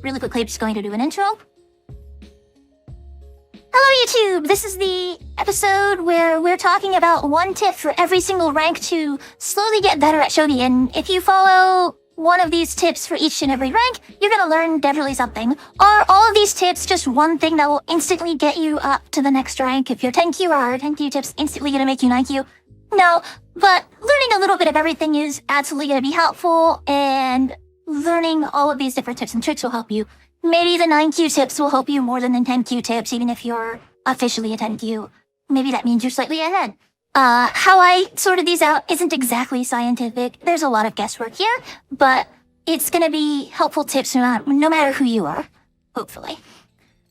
really quickly, I'm just going to do an intro. Hello YouTube! This is the episode where we're talking about one tip for every single rank to slowly get better at Shogi, and if you follow one of these tips for each and every rank, you're gonna learn definitely something. Are all of these tips just one thing that will instantly get you up to the next rank? If you're 10Q, are 10Q tips instantly gonna make you 9Q? No, but learning a little bit of everything is absolutely gonna be helpful, and learning all of these different tips and tricks will help you. Maybe the 9Q tips will help you more than the 10Q tips, even if you're officially a 10Q. Maybe that means you're slightly ahead. How I sorted these out isn't exactly scientific. There's a lot of guesswork here, but it's gonna be helpful tips no matter who you are, hopefully.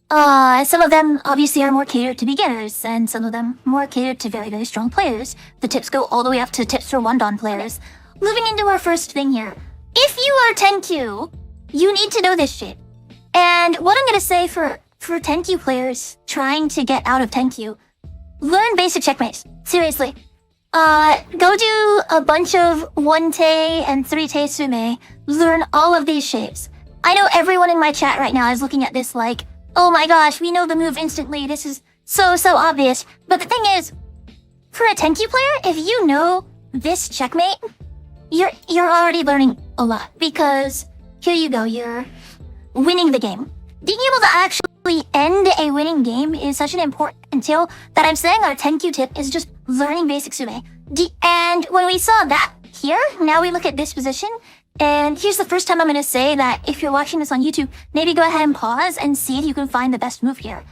Some of them obviously are more catered to beginners, and some of them more catered to very, very strong players. The tips go all the way up to tips for 1-dan players. Moving into our first thing here. If you are 10Q, you need to know this shit. And what I'm gonna say for 10Q players trying to get out of 10Q, learn basic checkmates. Seriously. Go do a bunch of 1-tay and 3-tay sume. Learn all of these shapes. I know everyone in my chat right now is looking at this like, oh my gosh, we know the move instantly. This is so obvious. But the thing is, for a 10Q player, if you know this checkmate, you're already learning a lot, because here you go, you're winning the game. Being able to actually end a winning game is such an important skill that I'm saying our 10Q tip is just learning basic sume. And when we saw that here, now we look at this position, and here's the first time I'm gonna say that if you're watching this on YouTube, maybe go ahead and pause and see if you can find the best move here.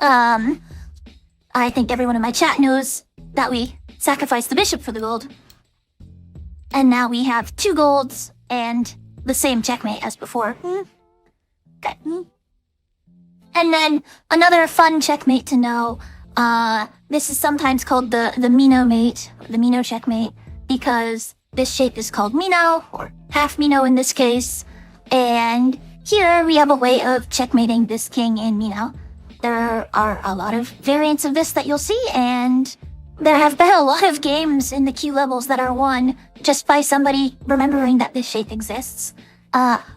I think everyone in my chat knows that we sacrificed the bishop for the gold. And now we have 2 golds and the same checkmate as before. Okay. And then another fun checkmate to know. This is sometimes called the Mino mate, the Mino checkmate, because this shape is called Mino, or half Mino in this case. And here we have a way of checkmating this king in Mino. There are a lot of variants of this that you'll see, and there have been a lot of games in the Q levels that are won just by somebody remembering that this shape exists.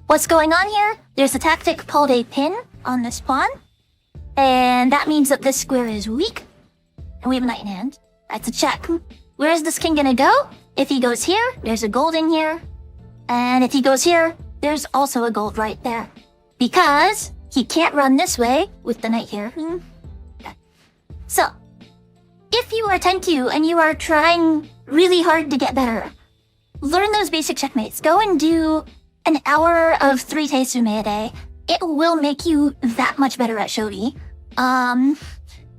What's going on here? There's a tactic called a pin on this pawn, and that means that this square is weak, and we have a knight in hand. That's a check. Where is this king gonna go? If he goes here, there's a gold in here, and if he goes here, there's also a gold right there, because he can't run this way with the knight here. Okay. So, if you are 10Q and you are trying really hard to get better, learn those basic checkmates. Go and do an hour of 3-tay sume a day. It will make you that much better at Shogi. And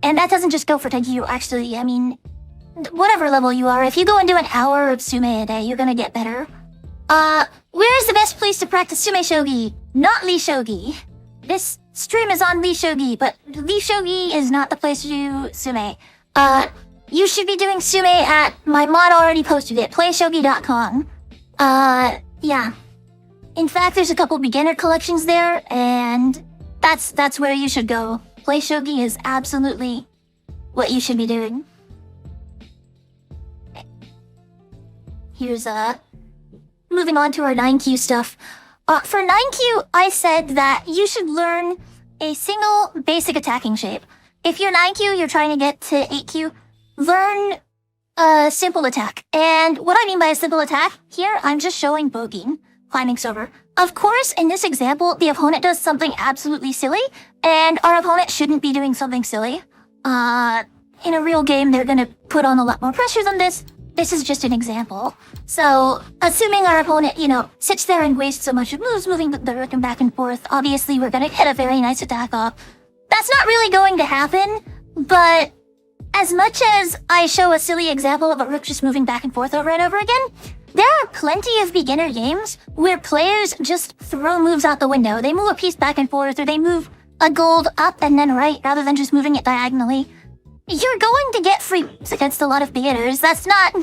that doesn't just go for 10Q, actually. I mean, whatever level you are, if you go and do an hour of sume a day, you're gonna get better. Where is the best place to practice sume shogi? Not Lee Shogi. This stream is on Lee Shogi, but Lee Shogi is not the place to do sume. You should be doing sume at, my mod already posted it, playshogi.com. Yeah. In fact, there's a couple beginner collections there, and that's where you should go. Play Shogi is absolutely what you should be doing. Here's, moving on to our 9Q stuff. For 9Q, I said that you should learn a single basic attacking shape. If you're 9Q, you're trying to get to 8Q, learn a simple attack. And what I mean by a simple attack, here I'm just showing bogeying, climbing over. Of course, in this example, the opponent does something absolutely silly, and our opponent shouldn't be doing something silly. In a real game, they're gonna put on a lot more pressure than this. This is just an example. So, assuming our opponent, sits there and wastes so much of moves moving the rook and back and forth, obviously we're gonna get a very nice attack off. That's not really going to happen, but as much as I show a silly example of a rook just moving back and forth over and over again, there are plenty of beginner games where players just throw moves out the window. They move a piece back and forth, or they move a gold up and then right rather than just moving it diagonally. You're going to get free moves against a lot of beginners. That's not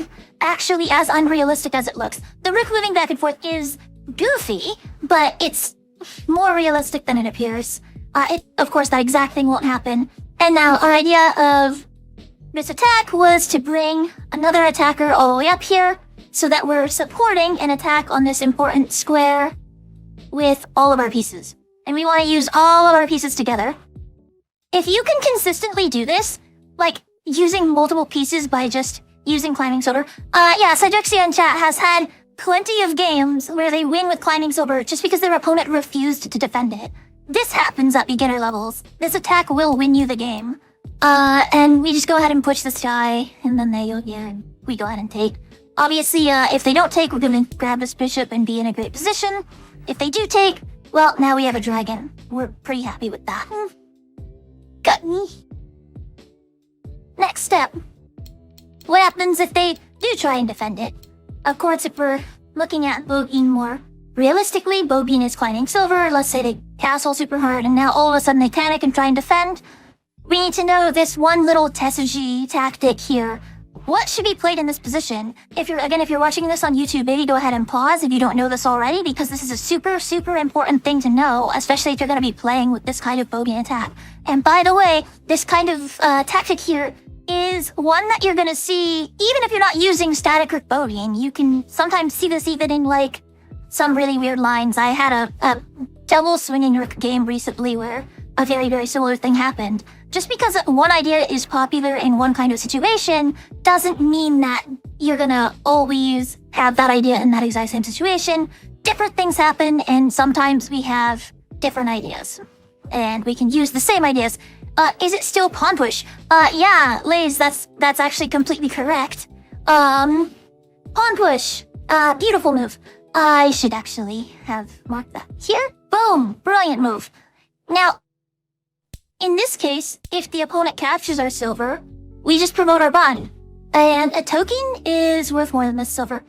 actually as unrealistic as it looks. The rook moving back and forth is goofy, but it's more realistic than it appears. Of course, that exact thing won't happen. And now, our idea of this attack was to bring another attacker all the way up here, so that we're supporting an attack on this important square with all of our pieces. and we want to use all of our pieces together. If you can consistently do this, like using multiple pieces by just using Climbing Silver, Cydrexia in chat has had plenty of games where they win with Climbing Silver just because their opponent refused to defend it. This happens at beginner levels. This attack will win you the game. And we just go ahead and push this die, and then they go here, and we go ahead and take. Obviously, if they don't take, we're gonna grab this bishop and be in a great position. If they do take, well, now we have a dragon. We're pretty happy with that. Got me. Next step. What happens if they do try and defend it? Of course, if we're looking at Bogeen more realistically, Bogeen is Climbing Silver. Let's say they castle super hard, and now all of a sudden they panic and try and defend. We need to know this one little Tesuji tactic here. What should be played in this position? If you're watching this on YouTube, maybe go ahead and pause if you don't know this already, because this is a super, super important thing to know, especially if you're going to be playing with this kind of Bogeen attack. And by the way, this kind of tactic here is one that you're going to see, even if you're not using static rook Bogeen. You can sometimes see this even in, like, some really weird lines. I had a double swinging rook game recently where a very, very similar thing happened. Just because one idea is popular in one kind of situation doesn't mean that you're gonna always have that idea in that exact same situation. Different things happen, and sometimes we have different ideas. And we can use the same ideas. Is it still pawn push? Yeah, Lays, that's actually completely correct. Pawn push. Beautiful move. I should actually have marked that here. Boom! Brilliant move. Now, in this case, if the opponent captures our silver, we just promote our bond. And a token is worth more than this silver.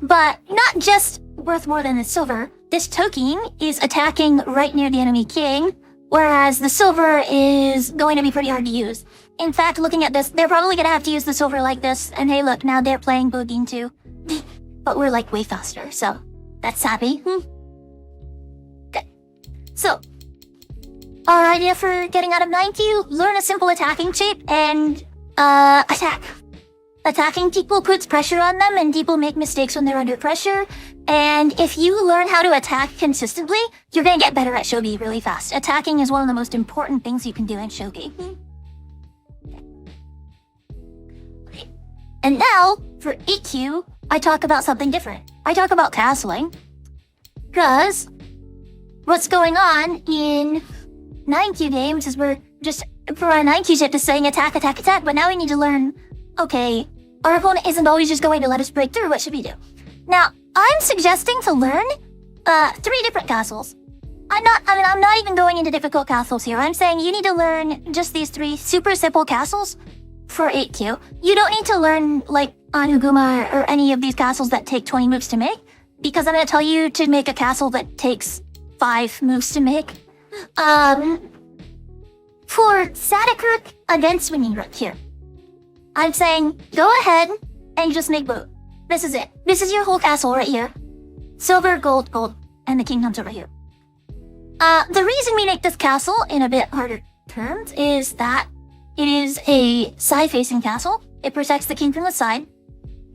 But not just worth more than the silver. This token is attacking right near the enemy king, whereas the silver is going to be pretty hard to use. In fact, looking at this, they're probably going to have to use the silver like this. And hey, look, now they're playing Bogeen too. But we're like way faster, so that's happy. Good. So, our idea for getting out of 9Q, learn a simple attacking shape and attack. Attacking people puts pressure on them, and people make mistakes when they're under pressure. And if you learn how to attack consistently, you're gonna get better at Shogi really fast. Attacking is one of the most important things you can do in Shogi. And now, for 8Q, I talk about something different. I talk about castling. Because what's going on in 9Q games is we're just, for our 9Q tip, is saying attack, attack, attack, but now we need to learn, okay, our opponent isn't always just going to let us break through, what should we do? Now, I'm suggesting to learn 3 different castles. I'm not even going into difficult castles here. I'm saying you need to learn just these 3 super simple castles for 8Q. You don't need to learn, like, Anuguma or any of these castles that take 20 moves to make, because I'm going to tell you to make a castle that takes 5 moves to make. For static rook against swinging rook here, I'm saying go ahead and just make both. This is it. This is your whole castle right here. Silver, gold, gold, and the king comes over here. The reason we make this castle in a bit harder terms is that it is a side-facing castle. It protects the king from the side,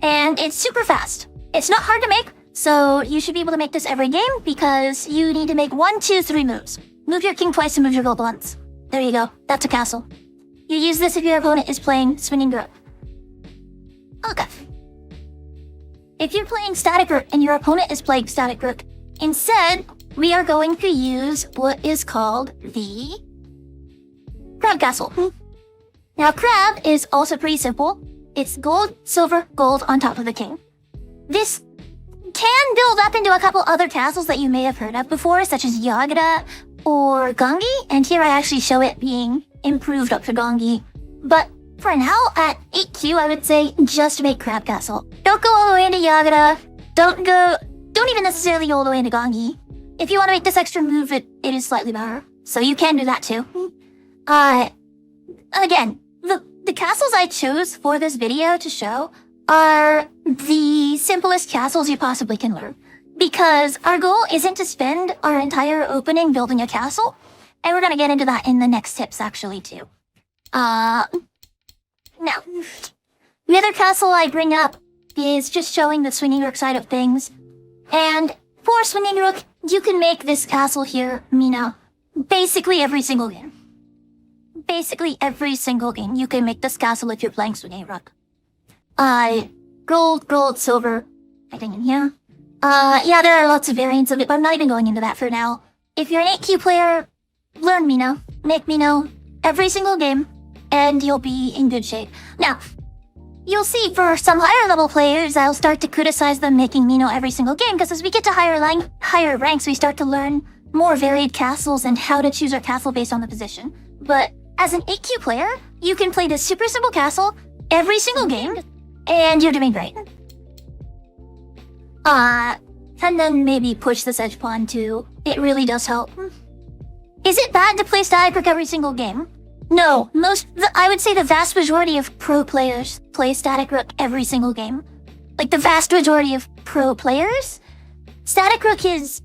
and it's super fast. It's not hard to make, so you should be able to make this every game because you need to make 1, 2, 3 moves. Move your king twice and move your gold once. There you go. That's a castle. You use this if your opponent is playing swinging rook. Okay. If you're playing static rook and your opponent is playing static rook, instead, we are going to use what is called the crab castle. Now, crab is also pretty simple. It's gold, silver, gold on top of the king. This can build up into a couple other castles that you may have heard of before, such as Yagura or Gongi, and here I actually show it being improved up to Gongi. But for now, at 8Q, I would say just make Crab Castle. Don't go all the way into Yagura. Don't even necessarily go all the way into Gongi. If you want to make this extra move, it is slightly better. So you can do that too. Again, the castles I chose for this video to show are the simplest castles you possibly can learn. Because our goal isn't to spend our entire opening building a castle, and we're gonna get into that in the next tips actually too. Now, the other castle I bring up is just showing the swinging rook side of things, and poor swinging rook, you can make this castle here, Mina, basically every single game. Basically every single game, you can make this castle if you're playing swinging rook. Gold, silver, I think in here. Yeah, there are lots of variants of it, but I'm not even going into that for now. If you're an 8Q player, learn Mino, make Mino every single game, and you'll be in good shape. Now, you'll see for some higher level players, I'll start to criticize them making Mino every single game, because as we get to higher ranks, we start to learn more varied castles and how to choose our castle based on the position. But as an 8Q player, you can play this super simple castle every single game, and you're doing great. And then maybe push this edge pawn too. It really does help. Is it bad to play static rook every single game? No, I would say the vast majority of pro players play static rook every single game. Like the vast majority of pro players. Static rook is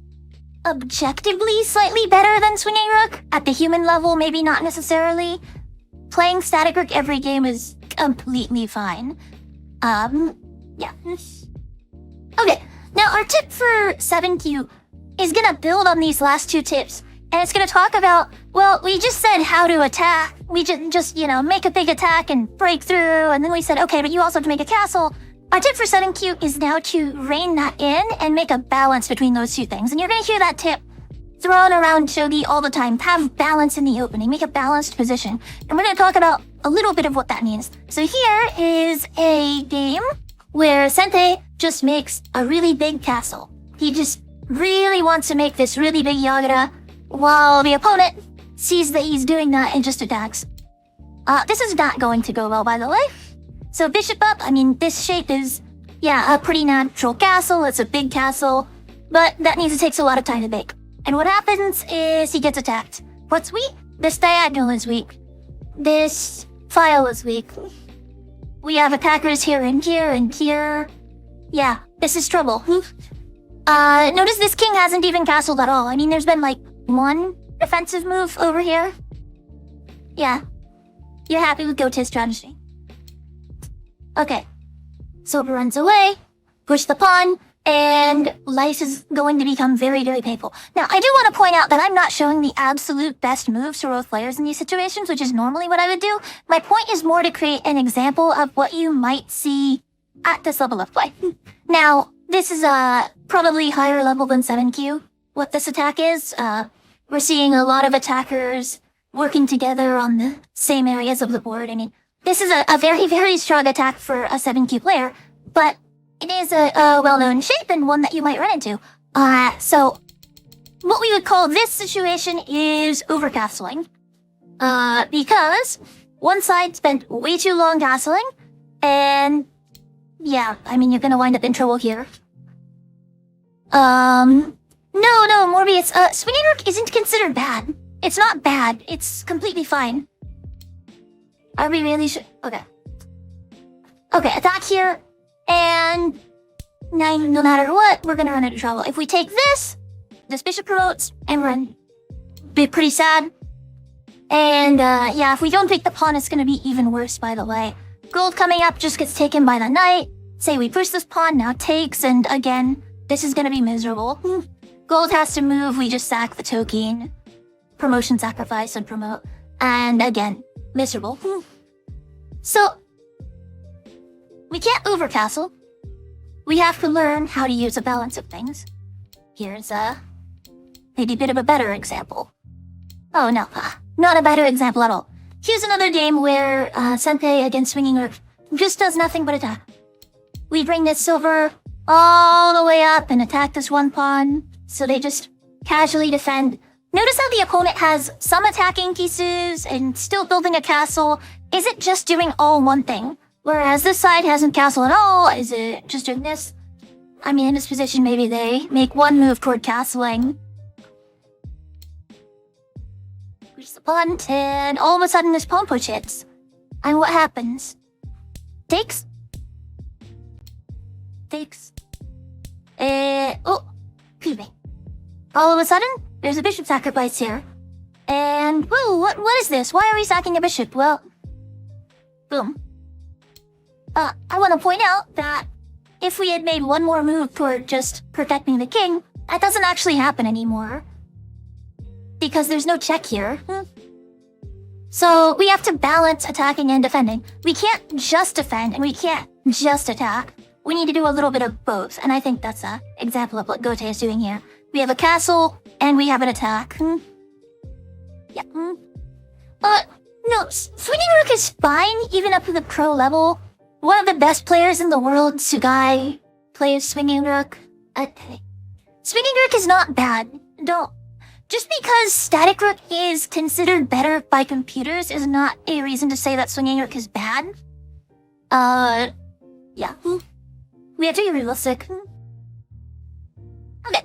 objectively slightly better than swinging rook. At the human level, maybe not necessarily. Playing static rook every game is completely fine. Yeah. Okay, now our tip for 7Q is gonna build on these last two tips. And it's gonna talk about, well, we just said how to attack. We just make a big attack and break through. And then we said, okay, but you also have to make a castle. Our tip for 7Q is now to rein that in and make a balance between those two things. And you're gonna hear that tip thrown around Shogi all the time. Have balance in the opening, make a balanced position. And we're gonna talk about a little bit of what that means. So here is a game where Sente just makes a really big castle. He just really wants to make this really big Yagura, while the opponent sees that he's doing that and just attacks. This is not going to go well, by the way. So bishop up, this shape is, a pretty natural castle. It's a big castle, but that means it takes a lot of time to make. And what happens is he gets attacked. What's weak? This diagonal is weak. This file is weak. We have attackers here and here and here. Yeah, this is trouble. Notice this king hasn't even castled at all. There's been one defensive move over here. Yeah. You're happy with Gote's strategy. Okay. Silver runs away. Push the pawn. And life is going to become very, very painful. Now, I do want to point out that I'm not showing the absolute best moves for both players in these situations, which is normally what I would do. My point is more to create an example of what you might see at this level of play. Now, this is probably higher level than 7Q. What this attack is, we're seeing a lot of attackers working together on the same areas of the board. This is a very, very strong attack for a 7Q player, but it is a well-known shape and one that you might run into. So what we would call this situation is overcastling. Because one side spent way too long castling, and yeah, you're gonna wind up in trouble here. No, Morbius, swinging rook isn't considered bad. It's not bad. It's completely fine. Are we really sure? Okay. Okay, attack here, and no matter what, we're gonna run into trouble. If we take this bishop promotes, and run. Be pretty sad. And, if we don't take the pawn, it's gonna be even worse, by the way. Gold coming up just gets taken by the knight. Say we push this pawn, now takes, and again, this is gonna be miserable. Gold has to move, we just sack the token. Promotion, sacrifice, and promote. And again, miserable. So, we can't overcastle. We have to learn how to use a balance of things. Here's maybe a bit of a better example. Oh no, not a better example at all. Here's another game where Sente against swinging rook just does nothing but attack. We bring this silver all the way up and attack this one pawn, so they just casually defend. Notice how the opponent has some attacking pieces and still building a castle. Is it just doing all one thing? Whereas this side hasn't castle at all. Is it just doing this? In this position, maybe they make one move toward castling. Push the pawn, and all of a sudden this pawn push hits. And what happens? Takes. Excuse me. All of a sudden, there's a bishop sacrifice here. And, whoa, what is this? Why are we sacking a bishop? Well, boom. I want to point out that if we had made one more move toward just protecting the king, That doesn't actually happen anymore. Because there's no check here. So we have to balance attacking and defending. We can't just defend and we can't just attack. We need to do a little bit of both, and I think that's an example of what Gote is doing here. We have a castle, and we have an attack. Yeah. No, Swinging Rook is fine, even up to the pro level. One of the best players in the world, Sugai, plays Swinging Rook. Swinging Rook is not bad. Just because Static Rook is considered better by computers is not a reason to say that Swinging Rook is bad. Yeah. We have to be realistic. Okay.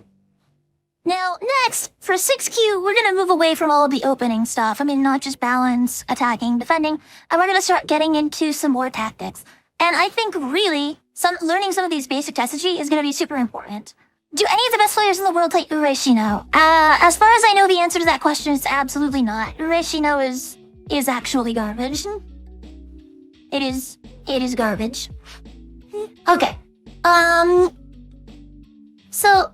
Now, next, for 6Q, we're gonna move away from all of the opening stuff. I mean, not just balance, attacking, defending, and we're gonna start getting into some more tactics. And I think, really, learning some of these basic strategy is gonna be super important. Do any of the best players in the world play Ureshino? As far as I know, the answer to that question is absolutely not. Ureshino is actually garbage. It is garbage. Okay. So,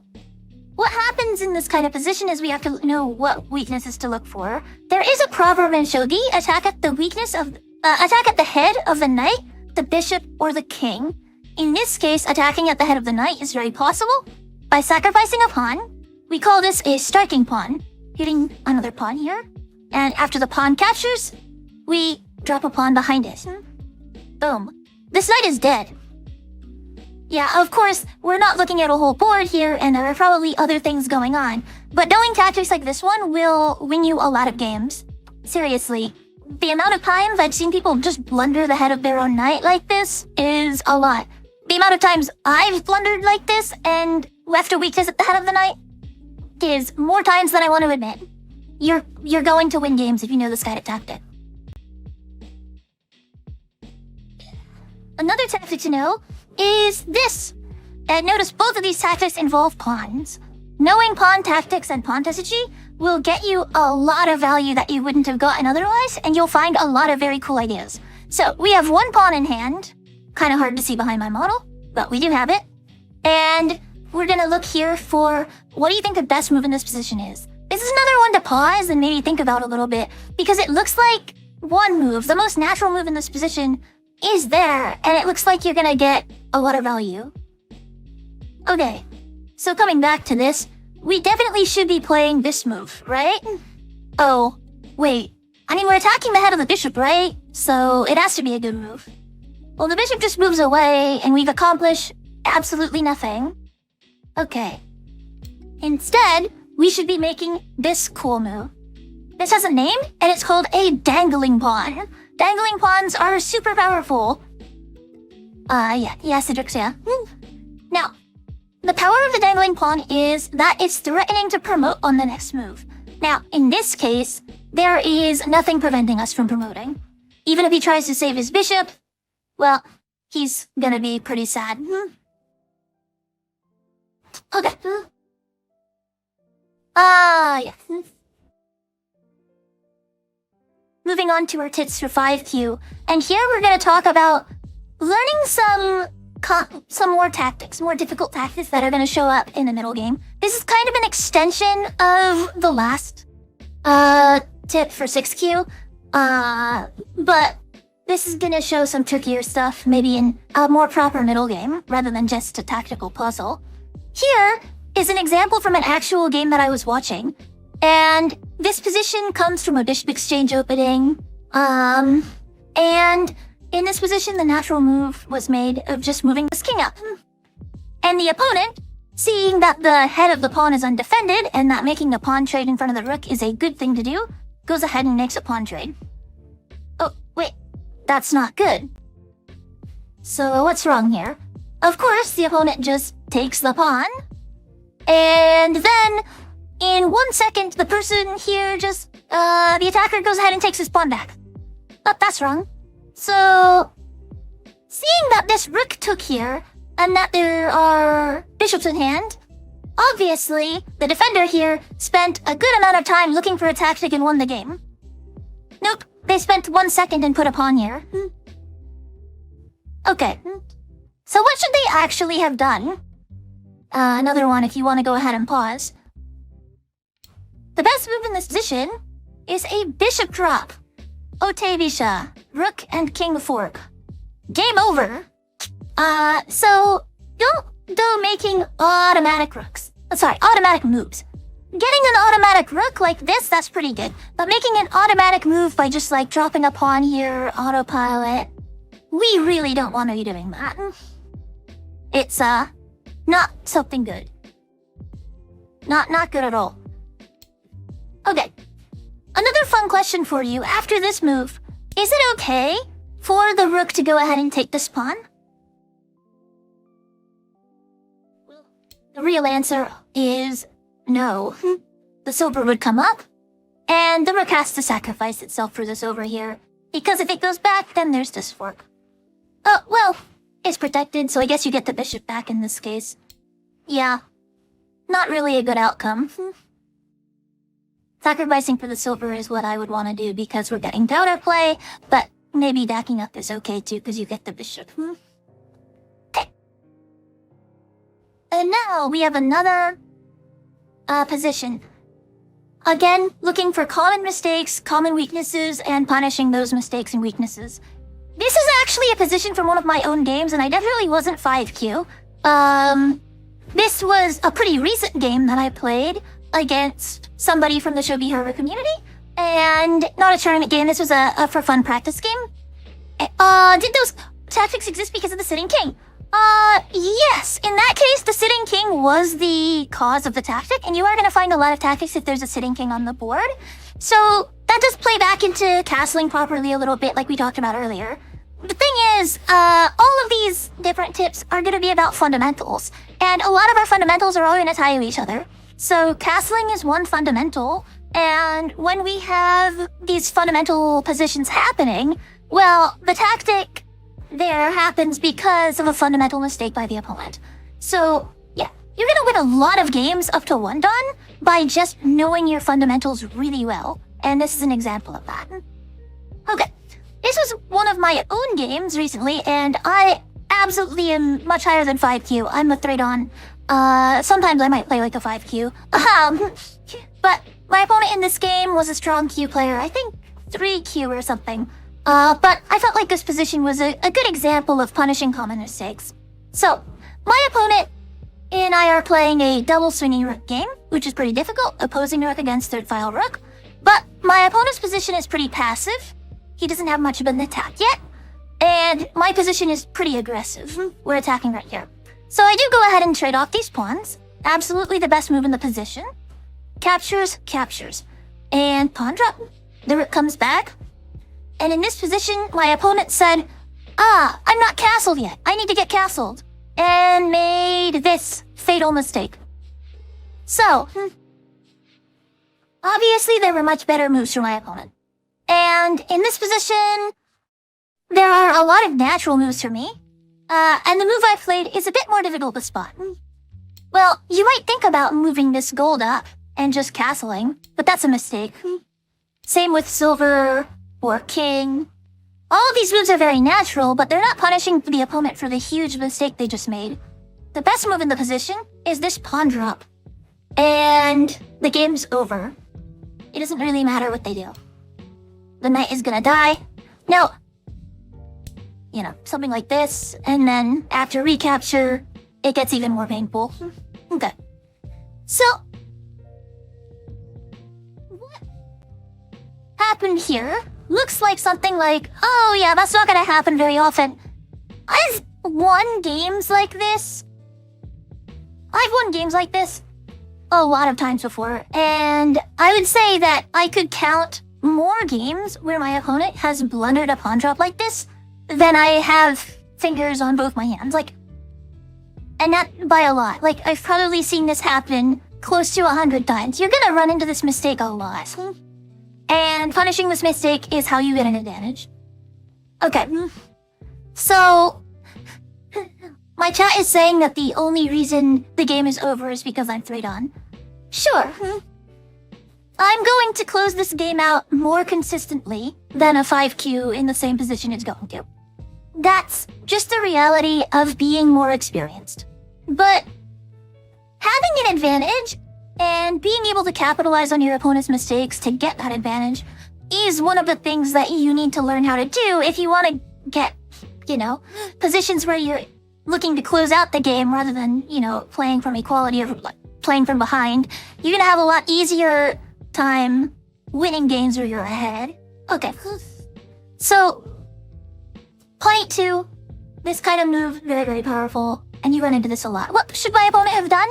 what happens in this kind of position is we have to know what weaknesses to look for. There is a proverb in Shogi, attack at the head of the knight, the bishop, or the king. In this case, attacking at the head of the knight is very possible. By sacrificing a pawn, we call this a striking pawn, hitting another pawn here. And after the pawn captures, we drop a pawn behind it. Boom. This knight is dead. Yeah, of course, we're not looking at a whole board here, and there are probably other things going on. But knowing tactics like this one will win you a lot of games. Seriously, the amount of times I've seen people just blunder the head of their own knight like this is a lot. The amount of times I've blundered like this and left a weakness at the head of the knight is more times than I want to admit. You're going to win games if you know this guided tactic. Another tactic to know is this. And notice both of these tactics involve pawns. Knowing pawn tactics and pawn strategy will get you a lot of value that you wouldn't have gotten otherwise, and you'll find a lot of very cool ideas. So we have one pawn in hand. Kind of hard to see behind my model, but we do have it. And we're gonna look here for what do you think the best move in this position is? This is another one to pause and maybe think about a little bit, because it looks like one move, the most natural move in this position, is there, and it looks like you're gonna get a lot of value. Okay, so coming back to this, we definitely should be playing this move, right? Oh, wait. I mean, we're attacking the head of the bishop, right? So it has to be a good move. Well, the bishop just moves away, and we've accomplished absolutely nothing. Okay. Instead, we should be making this cool move. This has a name, and it's called a dangling pawn. Dangling pawns are super powerful. Yeah, Cedric's, yeah. Now, the power of the dangling pawn is that it's threatening to promote on the next move. Now, in this case, there is nothing preventing us from promoting. Even if he tries to save his bishop, well, he's gonna be pretty sad. Okay. Yeah. Moving on to our tips for 5Q, and here we're gonna talk about learning some more tactics, more difficult tactics that are gonna show up in the middle game. This is kind of an extension of the last tip for 6Q, but this is gonna show some trickier stuff, maybe in a more proper middle game, rather than just a tactical puzzle. Here is an example from an actual game that I was watching, and this position comes from a bishop exchange opening, and in this position, the natural move was made of just moving this king up. And the opponent, seeing that the head of the pawn is undefended and that making the pawn trade in front of the rook is a good thing to do, goes ahead and makes a pawn trade. Oh, wait, that's not good. So what's wrong here? Of course, the opponent just takes the pawn, and then in 1 second, the person here the attacker goes ahead and takes his pawn back. But that's wrong. So, seeing that this rook took here, and that there are bishops in hand, obviously, the defender here spent a good amount of time looking for a tactic and won the game. Nope, they spent 1 second and put a pawn here. Okay. So what should they actually have done? another one if you want to go ahead and pause. The best move in this position is a bishop drop. Otevisha, rook and king fork. Game over. So don't go making automatic moves. Getting an automatic rook like this, that's pretty good. But making an automatic move by just like dropping a pawn here, autopilot, we really don't want to be doing that. It's, not something good. Not good at all. Okay. Another fun question for you after this move. Is it okay for the rook to go ahead and take this pawn? Well, the real answer is no. The silver would come up, and the rook has to sacrifice itself for this over here, because if it goes back, then there's this fork. Oh, well, it's protected, so I guess you get the bishop back in this case. Yeah, not really a good outcome. Sacrificing for the silver is what I would want to do because we're getting counterplay, but maybe backing up is okay too because you get the bishop. Okay. And now we have another position. Again, looking for common mistakes, common weaknesses, and punishing those mistakes and weaknesses. This is actually a position from one of my own games, and I definitely wasn't 5Q. This was a pretty recent game that I played against somebody from the Shogi Harbor community, and not a tournament game. This was a for fun practice game. Did those tactics exist because of the sitting king? Yes. In that case, the sitting king was the cause of the tactic, and you are going to find a lot of tactics if there's a sitting king on the board. So that does play back into castling properly a little bit, like we talked about earlier. The thing is, all of these different tips are going to be about fundamentals, and a lot of our fundamentals are all going to tie to each other. So castling is one fundamental, and when we have these fundamental positions happening, well, the tactic there happens because of a fundamental mistake by the opponent. So, yeah, you're going to win a lot of games up to 1-dan by just knowing your fundamentals really well, and this is an example of that. Okay, this was one of my own games recently, and I absolutely am much higher than 5Q. I'm a 3-dan. Sometimes I might play like a 5Q. But my opponent in this game was a strong Q player, I think 3Q or something. But I felt like this position was a good example of punishing common mistakes. So, my opponent and I are playing a double swinging rook game, which is pretty difficult, opposing rook against third file rook. But my opponent's position is pretty passive. He doesn't have much of an attack yet. And my position is pretty aggressive. We're attacking right here. So I do go ahead and trade off these pawns. Absolutely the best move in the position. Captures, captures. And pawn drop. The rook comes back. And in this position, my opponent said, I'm not castled yet. I need to get castled. And made this fatal mistake. So, obviously there were much better moves for my opponent. And in this position, there are a lot of natural moves for me. And the move I played is a bit more difficult to spot. Well, you might think about moving this gold up and just castling, but that's a mistake. Same with silver or king. All of these moves are very natural, but they're not punishing the opponent for the huge mistake they just made. The best move in the position is this pawn drop. And the game's over. It doesn't really matter what they do. The knight is gonna die. Now, something like this, and then after recapture, it gets even more painful. Okay. So, what happened here looks like something like, oh yeah, that's not gonna happen very often. I've won games like this a lot of times before, and I would say that I could count more games where my opponent has blundered a pawn drop like this than I have fingers on both my hands, and not by a lot. I've probably seen this happen close to 100 times. You're gonna run into this mistake a lot. And punishing this mistake is how you get an advantage. Okay. So, my chat is saying that the only reason the game is over is because I'm 3-dan. Sure. I'm going to close this game out more consistently than a 5Q in the same position is going to. That's just the reality of being more experienced. But having an advantage and being able to capitalize on your opponent's mistakes to get that advantage is one of the things that you need to learn how to do if you want to get, positions where you're looking to close out the game rather than, playing from equality or playing from behind. You're going to have a lot easier time winning games where you're ahead. Okay. So, point 2, this kind of move, very, very powerful, and you run into this a lot. What should my opponent have done?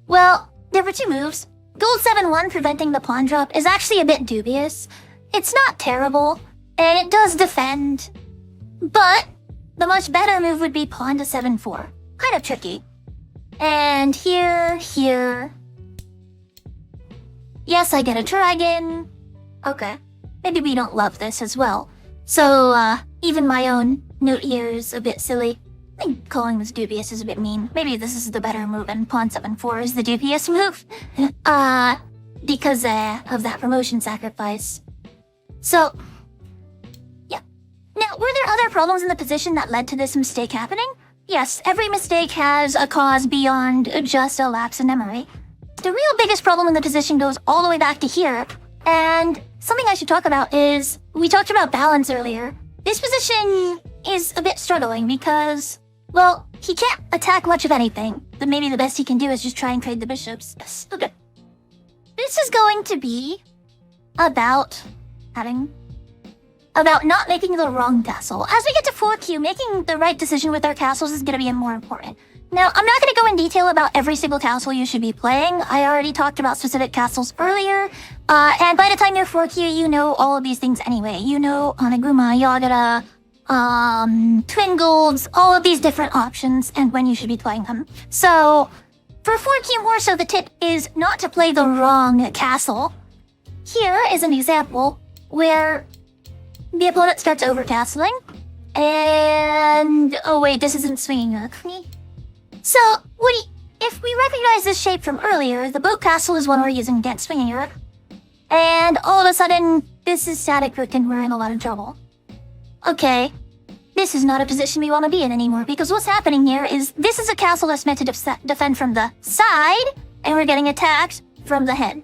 Well, there were 2 moves. Gold 7-1 preventing the pawn drop is actually a bit dubious. It's not terrible, and it does defend. But the much better move would be pawn to 7-4. Kind of tricky. And here. Yes, I get a dragon. Okay. Maybe we don't love this as well. So, even my own note here is a bit silly. I think calling this dubious is a bit mean. Maybe this is the better move and pawn 7-4 is the dubious move. Because of that promotion sacrifice. So, yeah. Now, were there other problems in the position that led to this mistake happening? Yes, every mistake has a cause beyond just a lapse in memory. The real biggest problem in the position goes all the way back to here. And something I should talk about is, we talked about balance earlier. This position is a bit struggling because, well, he can't attack much of anything. But maybe the best he can do is just try and trade the bishops. Yes, okay. This is going to be about not making the wrong castle. As we get to 4Q, making the right decision with our castles is going to be more important. Now, I'm not going to go in detail about every single castle you should be playing. I already talked about specific castles earlier. And by the time you're 4Q, you know all of these things anyway. You know Oniguma, Yagura, Twin Golds, all of these different options and when you should be playing them. So, for 4Q more so, the tip is not to play the wrong castle. Here is an example where the opponent starts overcastling, and oh wait, this isn't swinging up. So, if we recognize this shape from earlier, the boat castle is one we're using against swinging Europe, and all of a sudden, this is static rook and we're in a lot of trouble. Okay, this is not a position we want to be in anymore, because what's happening here is this is a castle that's meant to defend from the side, and we're getting attacked from the head.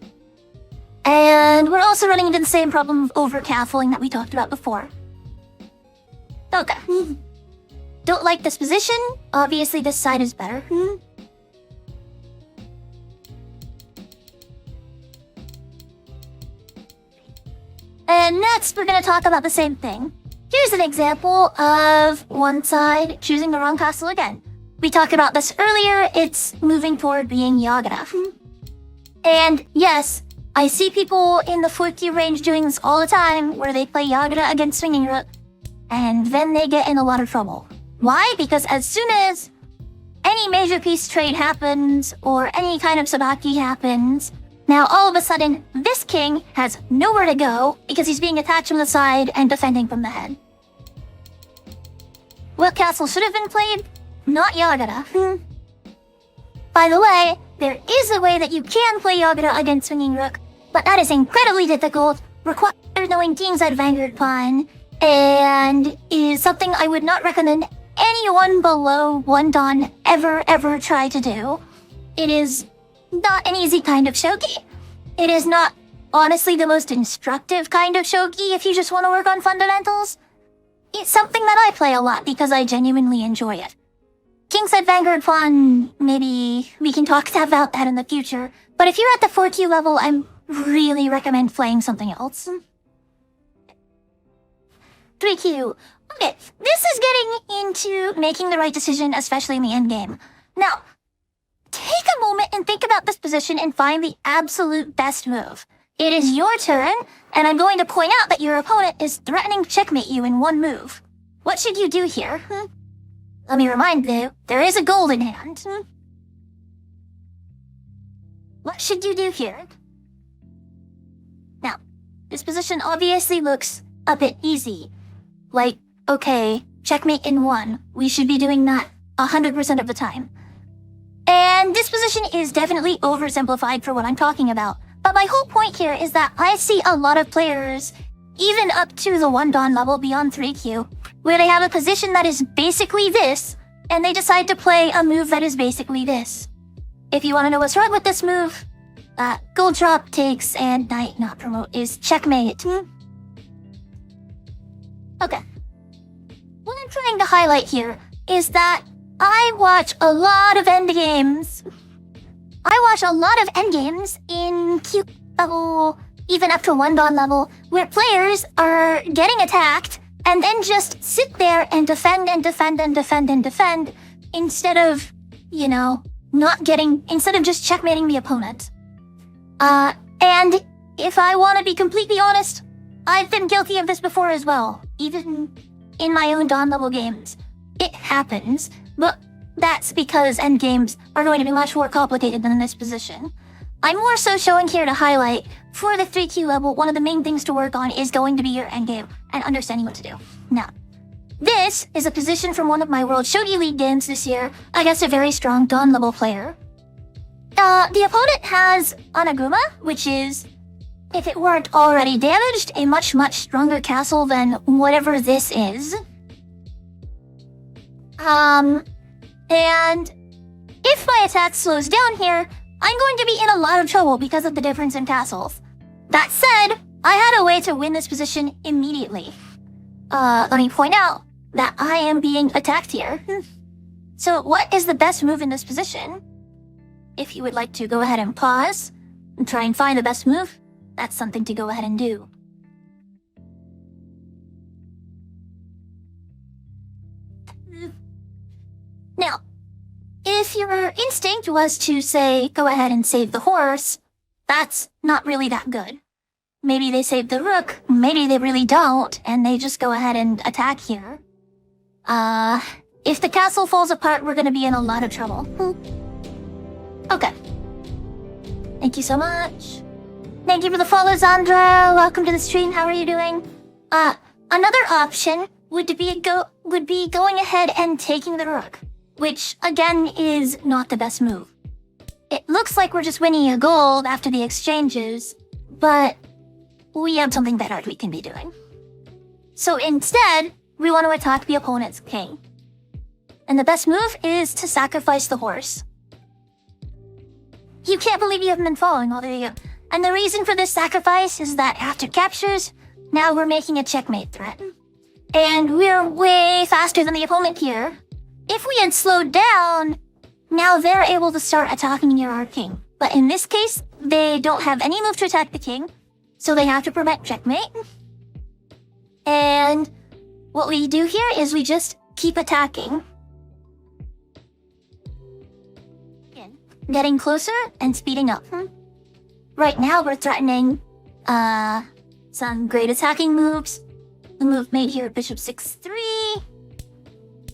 And we're also running into the same problem of over-castling that we talked about before. Okay. Don't like this position? Obviously this side is better. And next, we're gonna talk about the same thing. Here's an example of one side choosing the wrong castle again. We talked about this earlier, it's moving toward being Yagura. And yes, I see people in the 4Q range doing this all the time, where they play Yagura against swinging rook, and then they get in a lot of trouble. Why? Because as soon as any major piece trade happens, or any kind of sabaki happens, now all of a sudden, this king has nowhere to go, because he's being attacked from the side and defending from the head. What castle should have been played? Not Yagura. By the way, there is a way that you can play Yagura against swinging rook, but that is incredibly difficult, requires knowing kingside vanguard pawn, and is something I would not recommend anyone below 1 dan ever try to do. It is not an easy kind of shogi. It is not, honestly, the most instructive kind of shogi if you just want to work on fundamentals. It's something that I play a lot because I genuinely enjoy it. Kingside Vanguard pawn, maybe we can talk about that in the future, but if you're at the 4Q level, I really recommend playing something else. 3Q. Okay, this is getting into making the right decision, especially in the endgame. Now, take a moment and think about this position and find the absolute best move. It is your turn, and I'm going to point out that your opponent is threatening to checkmate you in one move. What should you do here? Let me remind you, there is a gold in hand. What should you do here? Now, this position obviously looks a bit easy. Like, okay, checkmate in 1. We should be doing that 100% of the time. And this position is definitely oversimplified for what I'm talking about. But my whole point here is that I see a lot of players, even up to the 1 dan level beyond 3Q, where they have a position that is basically this, and they decide to play a move that is basically this. If you want to know what's wrong with this move, gold drop takes and knight not promote is checkmate. Okay. What I'm trying to highlight here is that I watch a lot of endgames. I watch a lot of endgames in Q level, even up to 1 dawn level, where players are getting attacked and then just sit there and defend and defend and defend and defend instead of, instead of just checkmating the opponent. And if I want to be completely honest, I've been guilty of this before as well, even in my own dawn level games. It happens, but that's because endgames are going to be much more complicated than this position. I'm more so showing here to highlight, for the 3Q level, one of the main things to work on is going to be your endgame and understanding what to do. Now, this is a position from one of my World Shogi League games this year against a very strong dawn level player. The opponent has Anaguma, which is, if it weren't already damaged, a much, much stronger castle than whatever this is. And if my attack slows down here, I'm going to be in a lot of trouble because of the difference in castles. That said, I had a way to win this position immediately. Let me point out that I am being attacked here. So what is the best move in this position? If you would like to go ahead and pause and try and find the best move, that's something to go ahead and do. Now, if your instinct was to say, go ahead and save the horse, that's not really that good. Maybe they save the rook, maybe they really don't, and they just go ahead and attack here. If the castle falls apart, we're gonna be in a lot of trouble. Okay. Thank you so much. Thank you for the follow, Zandra. Welcome to the stream. How are you doing? Another option would be going ahead and taking the rook, which again is not the best move. It looks like we're just winning a gold after the exchanges, but we have something better we can be doing. So instead, we want to attack the opponent's king. And the best move is to sacrifice the horse. You can't believe you haven't been following all the... And the reason for this sacrifice is that after captures, now we're making a checkmate threat. And we're way faster than the opponent here. If we had slowed down, now they're able to start attacking our king. But in this case, they don't have any move to attack the king, so they have to prevent checkmate. And what we do here is we just keep attacking. Getting closer and speeding up. Right now we're threatening some great attacking moves. The move made here, bishop 6-3.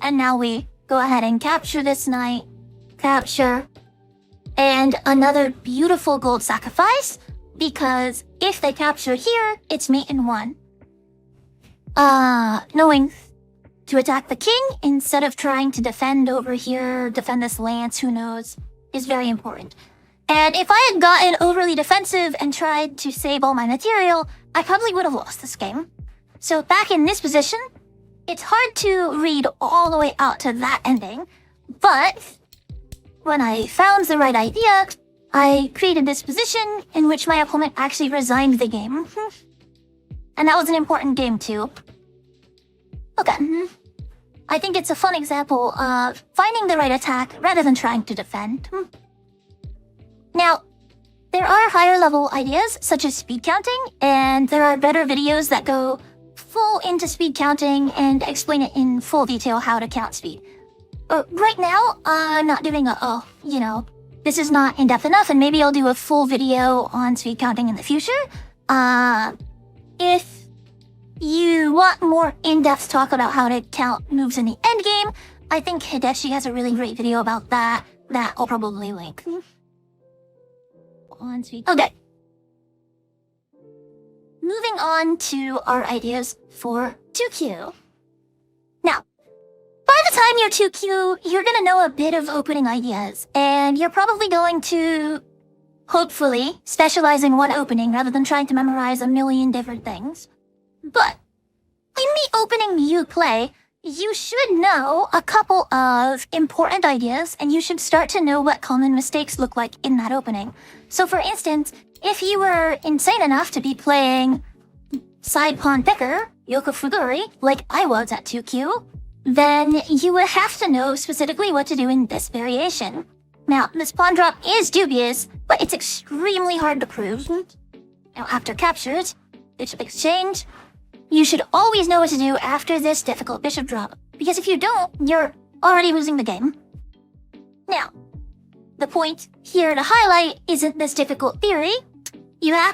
And now we go ahead and capture this knight. Capture. And another beautiful gold sacrifice, because if they capture here, it's mate in 1. Knowing to attack the king instead of trying to defend over here, defend this lance, who knows, is very important. And if I had gotten overly defensive and tried to save all my material, I probably would have lost this game. So back in this position, it's hard to read all the way out to that ending, but when I found the right idea, I created this position in which my opponent actually resigned the game. And that was an important game too. Okay. I think it's a fun example of finding the right attack rather than trying to defend. Now, there are higher level ideas such as speed counting, and there are better videos that go full into speed counting and explain it in full detail how to count speed. Right now, I'm not doing this is not in-depth enough, and maybe I'll do a full video on speed counting in the future. If you want more in-depth talk about how to count moves in the endgame, I think Hideshi has a really great video about that I'll probably link. Okay. Moving on to our ideas for 2Q. Now, by the time you're 2Q, you're gonna know a bit of opening ideas, and you're probably going to, hopefully, specialize in one opening rather than trying to memorize a million different things. But in the opening you play, you should know a couple of important ideas, and you should start to know what common mistakes look like in that opening. So for instance, if you were insane enough to be playing side pawn picker, Yoko Fuguri, like I was at 2Q, then you would have to know specifically what to do in this variation. Now, this pawn drop is dubious, but it's extremely hard to prove. Now, after captures, bishop exchange, you should always know what to do after this difficult bishop drop, because if you don't, you're already losing the game. Now, the point here to highlight isn't this difficult theory,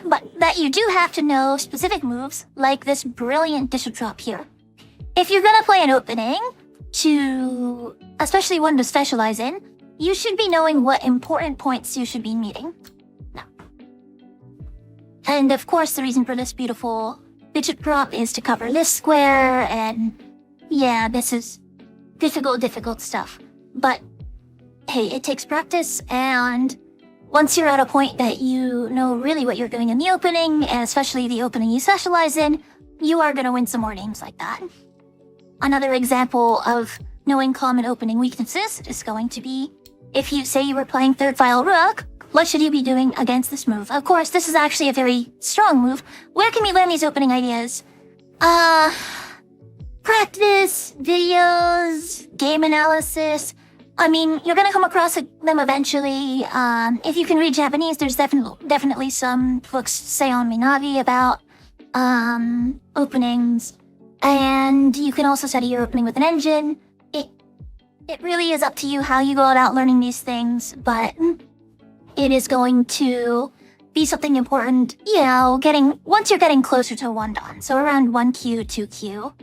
but that you do have to know specific moves, like this brilliant bishop drop here. If you're gonna play an opening, especially one to specialize in, you should be knowing what important points you should be meeting. Now. And of course, the reason for this beautiful bishop drop is to cover this square, and yeah, this is difficult stuff. But hey, it takes practice, and once you're at a point that you know really what you're doing in the opening, and especially the opening you specialize in, you are gonna win some more games like that. Another example of knowing common opening weaknesses is going to be, if you say you were playing third file rook, what should you be doing against this move? Of course, this is actually a very strong move. Where can we learn these opening ideas? Practice, videos, game analysis. I mean, you're gonna come across them eventually. If you can read Japanese, there's definitely some books, say on Minabi, about openings. And you can also study your opening with an engine. It really is up to you how you go about learning these things, but it is going to be something important, you know, once you're getting closer to 1 dan, so around 1Q, 2Q.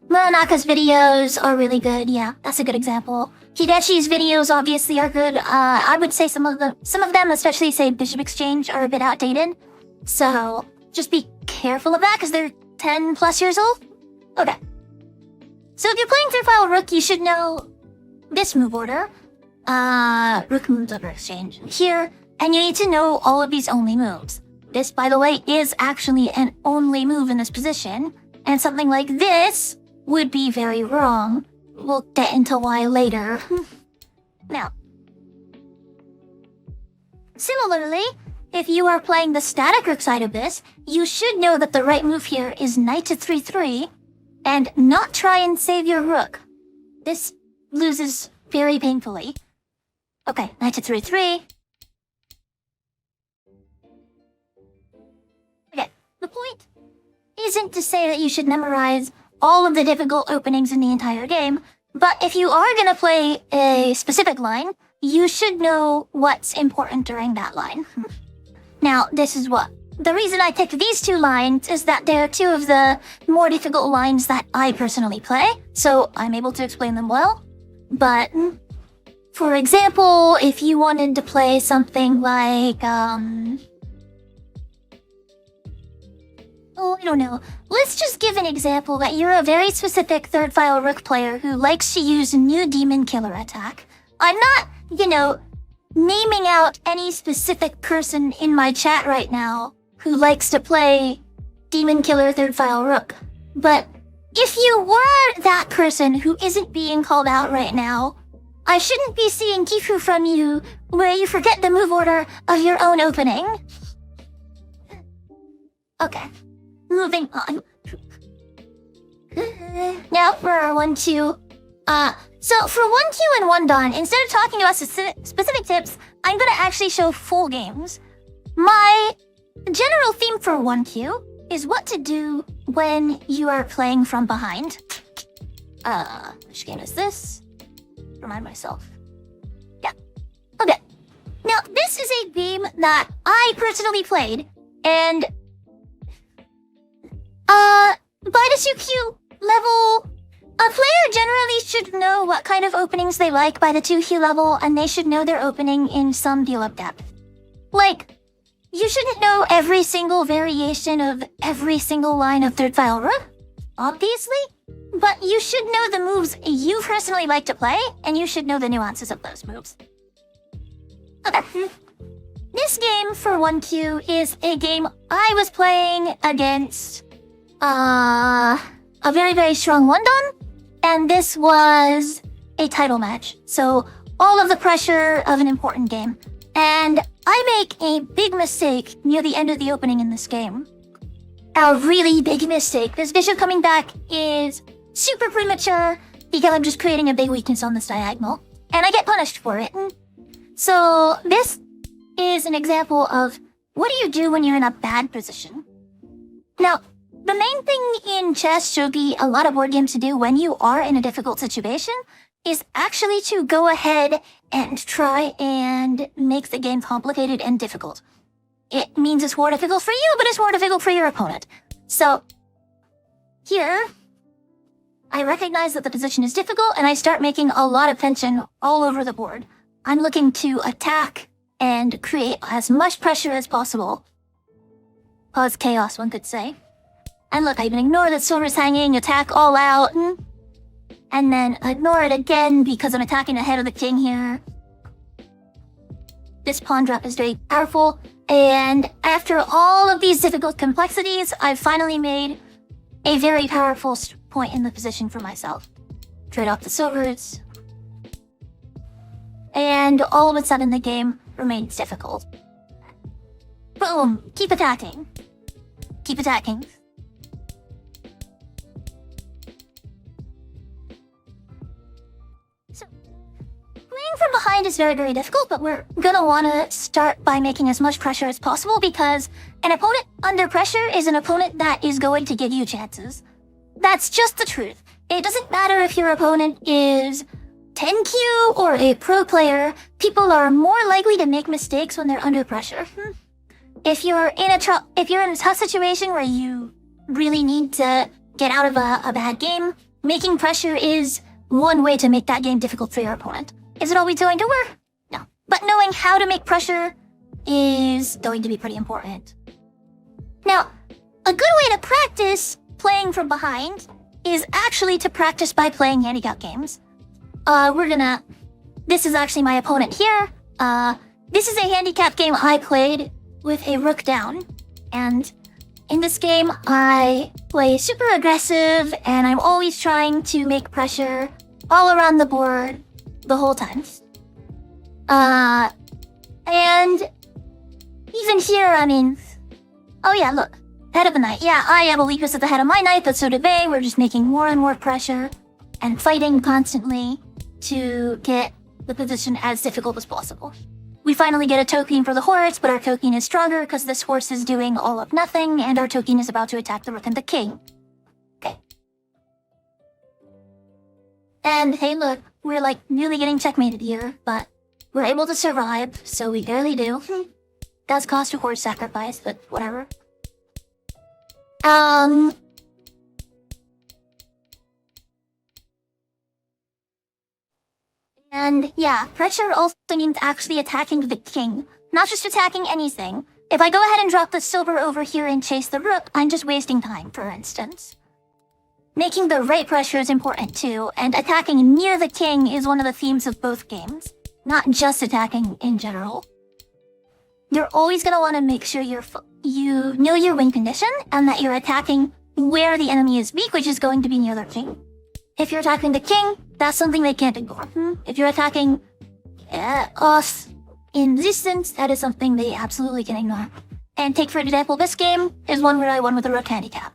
Manaka's videos are really good, yeah, that's a good example. Hideshi's videos obviously are good. I would say some of them, especially say Bishop Exchange, are a bit outdated. So just be careful of that, because they're 10 plus years old. Okay. So if you're playing third file rook, you should know this move order. Rook moves over exchange here, and you need to know all of these only moves. This, by the way, is actually an only move in this position, and something like this would be very wrong. We'll get into why later. Now, similarly, if you are playing the static rook side of this, you should know that the right move here is knight to 3-3, and not try and save your rook. This loses very painfully. Okay, knight to 3-3. Okay, the point isn't to say that you should memorize all of the difficult openings in the entire game, but if you are gonna play a specific line, you should know what's important during that line. Now, this is what. The reason I picked these 2 lines is that they're 2 of the more difficult lines that I personally play, so I'm able to explain them well. But, for example, if you wanted to play something like, I don't know. Let's just give an example that you're a very specific third file rook player who likes to use new demon killer attack. I'm not, naming out any specific person in my chat right now who likes to play demon killer third file rook. But if you were that person who isn't being called out right now, I shouldn't be seeing Gifu from you where you forget the move order of your own opening. Okay, moving on. Now for our 1-2. So for 1Q and 1 dan, instead of talking about specific tips, I'm gonna actually show full games. My general theme for 1Q is what to do when you are playing from behind. Which game is this? Remind myself. Yeah. Okay. Now, this is a game that I personally played, and by the 2Q level, a player generally should know what kind of openings they like by the 2Q level, and they should know their opening in some deal of depth. Like, you shouldn't know every single variation of every single line of third file rook, obviously, but you should know the moves you personally like to play, and you should know the nuances of those moves. Okay. This game for 1Q is a game I was playing against a very, very strong 1 dan, And this was a title match. So all of the pressure of an important game. And I make a big mistake near the end of the opening in this game. A really big mistake. This bishop coming back is super premature because I'm just creating a big weakness on this diagonal. And I get punished for it. So this is an example of what do you do when you're in a bad position. Now, the main thing in chess, shogi, a lot of board games to do when you are in a difficult situation is actually to go ahead and try and make the game complicated and difficult. It means it's more difficult for you, but it's more difficult for your opponent. So, here, I recognize that the position is difficult and I start making a lot of tension all over the board. I'm looking to attack and create as much pressure as possible. Cause chaos, one could say. And look, I even ignore that silver's hanging, attack all out, and then ignore it again because I'm attacking the head of the king here. This pawn drop is very powerful, and after all of these difficult complexities, I've finally made a very powerful point in the position for myself. Trade off the silvers. And all of a sudden the game remains difficult. Boom! Keep attacking. Keep attacking. So, playing from behind is very, very difficult, but we're gonna wanna start by making as much pressure as possible because an opponent under pressure is an opponent that is going to give you chances. That's just the truth. It doesn't matter if your opponent is 10Q or a pro player, people are more likely to make mistakes when they're under pressure. If you're in a tough situation where you really need to get out of a bad game, making pressure is one way to make that game difficult for your opponent. Is it always going to work? No. But knowing how to make pressure is going to be pretty important. Now, a good way to practice playing from behind is actually to practice by playing handicap games. This is actually my opponent here. This is a handicap game I played with a rook down. And in this game, I play super aggressive and I'm always trying to make pressure all around the board the whole time. And even here, I mean, oh yeah, look, head of the knight. Yeah, I have a weakness at the head of my knight, but so do they. We're just making more and more pressure and fighting constantly to get the position as difficult as possible. We finally get a token for the horse, but our token is stronger because this horse is doing all of nothing, and our token is about to attack the rook and the king. Okay. And hey look, we're like nearly getting checkmated here, but we're able to survive, so we barely do. Does cost a horse sacrifice, but whatever. And yeah, pressure also means actually attacking the king, not just attacking anything. If I go ahead and drop the silver over here and chase the rook, I'm just wasting time, for instance. Making the right pressure is important too, and attacking near the king is one of the themes of both games, not just attacking in general. You're always going to want to make sure you know your win condition and that you're attacking where the enemy is weak, which is going to be near their king. If you're attacking the king, that's something they can't ignore. If you're attacking off in distance, that is something they absolutely can ignore. And take for example, this game is one where I won with a rook handicap.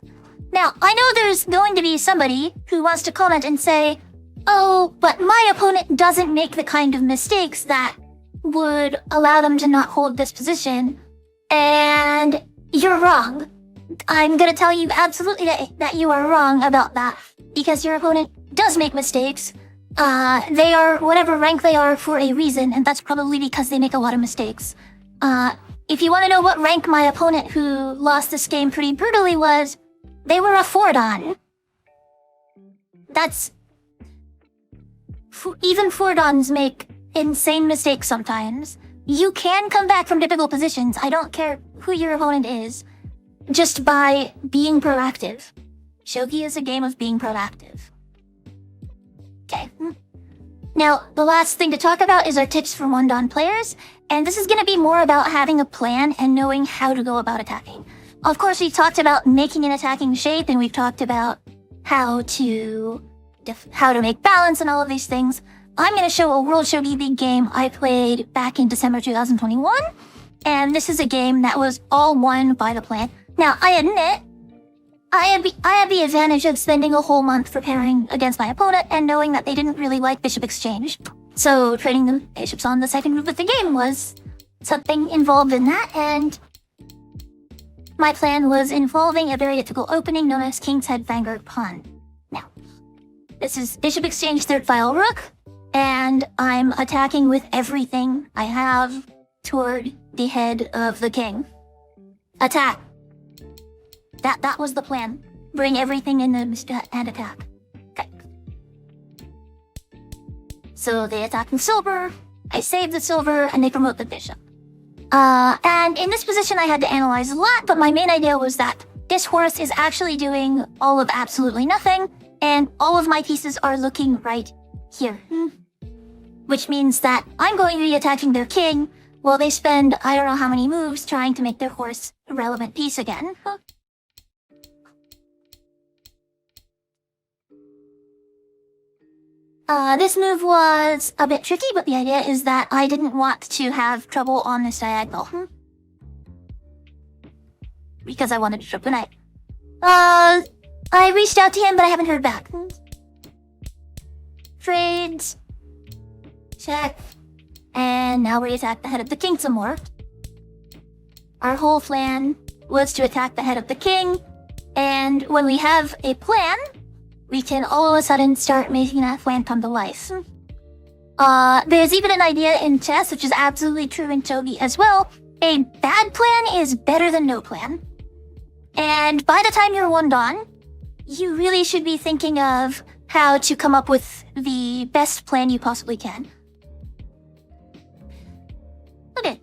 Now, I know there's going to be somebody who wants to comment and say, oh, but my opponent doesn't make the kind of mistakes that would allow them to not hold this position. And you're wrong. I'm gonna tell you absolutely that you are wrong about that. Because your opponent does make mistakes. They are whatever rank they are for a reason, and that's probably because they make a lot of mistakes. If you want to know what rank my opponent who lost this game pretty brutally was, they were a 4-dan. That's... Even 4-dans make insane mistakes sometimes. You can come back from difficult positions, I don't care who your opponent is, just by being proactive. Shogi is a game of being proactive. Okay. Now, the last thing to talk about is our tips for 1-dan players, and this is going to be more about having a plan and knowing how to go about attacking. Of course, we've talked about making an attacking shape, and we've talked about how to how to make balance and all of these things, I'm going to show a World Shogi League game I played back in December 2021. And this is a game that was all won by the plan. Now, I admit, I had the advantage of spending a whole month preparing against my opponent and knowing that they didn't really like bishop exchange. So trading the bishops on the second move of the game was something involved in that, and my plan was involving a very difficult opening known as King's Head Vanguard Pawn. Now, this is bishop exchange third file rook, and I'm attacking with everything I have toward the head of the king. Attack. That was the plan. Bring everything in and attack. Okay. So they attack in silver, I save the silver, and they promote the bishop. And in this position I had to analyze a lot, but my main idea was that this horse is actually doing all of absolutely nothing, and all of my pieces are looking right here. Which means that I'm going to be attacking their king, while they spend I don't know how many moves trying to make their horse a relevant piece again. This move was a bit tricky, but the idea is that I didn't want to have trouble on this diagonal. Because I wanted to trip the knight. I reached out to him, but I haven't heard back. Trades. Check. And now we attack the head of the king some more. Our whole plan was to attack the head of the king, and when we have a plan, we can all of a sudden start making that plan come to life. There's even an idea in chess, which is absolutely true in Shogi as well. A bad plan is better than no plan. And by the time you're one done, you really should be thinking of how to come up with the best plan you possibly can. Okay,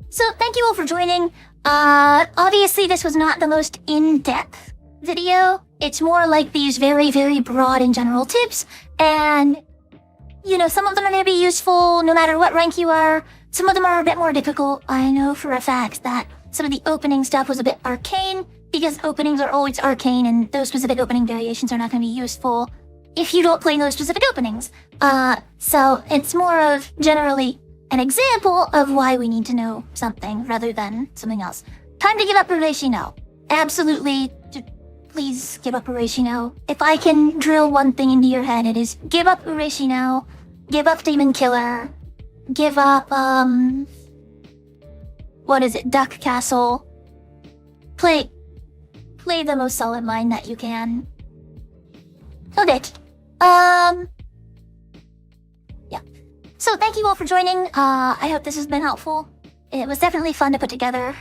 so thank you all for joining. Obviously this was not the most in-depth video. It's more like these very, very broad and general tips, and, you know, some of them are going to be useful no matter what rank you are. Some of them are a bit more difficult. I know for a fact that some of the opening stuff was a bit arcane, because openings are always arcane, and those specific opening variations are not going to be useful if you don't play those specific openings. So it's more of generally an example of why we need to know something rather than something else. Time to give up Ureshi now. Absolutely. Please give up Ureshi now. If I can drill one thing into your head, it is give up Ureshi now. Give up Demon Killer. Give up, what is it? Duck Castle. Play the most solid line that you can. Okay. Yeah. So thank you all for joining. I hope this has been helpful. It was definitely fun to put together.